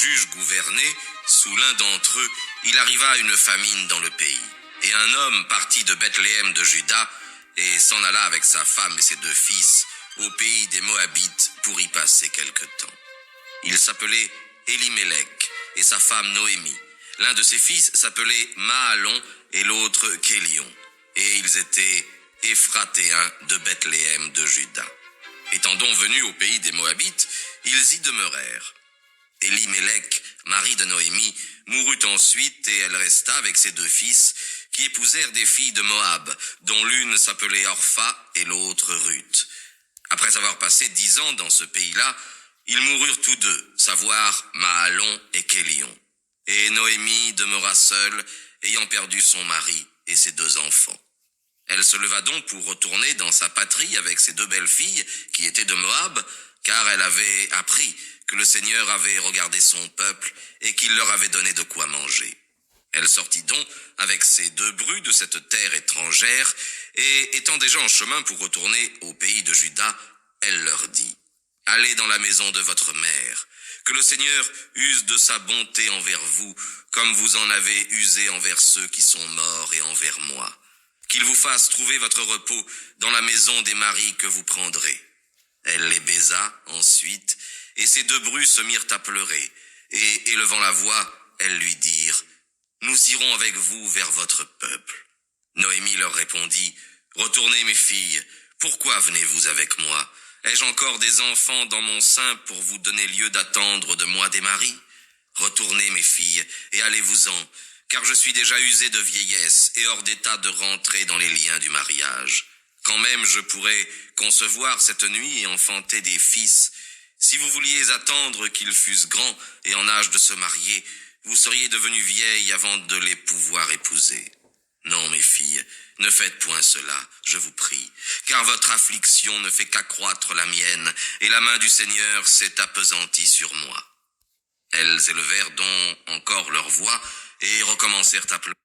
juges gouvernaient, sous l'un d'entre eux, il arriva une famine dans le pays. Et un homme partit de Bethléem de Juda et s'en alla avec sa femme et ses 2 fils au pays des Moabites pour y passer quelque temps. Il s'appelait Élimélec et sa femme Noémie. L'un de ses fils s'appelait Mahalon et l'autre Kélion. Et ils étaient Éphratéens de Bethléem de Juda. Étant donc venus au pays des Moabites, ils y demeurèrent. Élimélec, mari de Noémie, mourut ensuite et elle resta avec ses 2 fils qui épousèrent des filles de Moab, dont l'une s'appelait Orpha et l'autre Ruth. Après avoir passé 10 ans dans ce pays-là, ils moururent tous 2, savoir Mahalon et Kélion. Et Noémie demeura seule, ayant perdu son mari et ses 2 enfants. Elle se leva donc pour retourner dans sa patrie avec ses 2 belles filles qui étaient de Moab, car elle avait appris que le Seigneur avait regardé son peuple et qu'il leur avait donné de quoi manger. Elle sortit donc avec ses 2 brus de cette terre étrangère, et étant déjà en chemin pour retourner au pays de Juda, elle leur dit: « Allez dans la maison de votre mère, que le Seigneur use de sa bonté envers vous, comme vous en avez usé envers ceux qui sont morts et envers moi. Qu'il vous fasse trouver votre repos dans la maison des maris que vous prendrez. » Elle les baisa ensuite, et ses 2 brus se mirent à pleurer, et élevant la voix, elles lui dirent: « Nous irons avec vous vers votre peuple. » Noémie leur répondit: « Retournez mes filles, pourquoi venez-vous avec moi? Ai-je encore des enfants dans mon sein pour vous donner lieu d'attendre de moi des maris? Retournez mes filles, et allez-vous-en, car je suis déjà usé de vieillesse et hors d'état de rentrer dans les liens du mariage. Quand même je pourrais concevoir cette nuit et enfanter des fils. Si vous vouliez attendre qu'ils fussent grands et en âge de se marier, vous seriez devenues vieilles avant de les pouvoir épouser. Non, mes filles, ne faites point cela, je vous prie, car votre affliction ne fait qu'accroître la mienne, et la main du Seigneur s'est appesantie sur moi. » Elles élevèrent donc encore leur voix et recommencèrent à pleurer.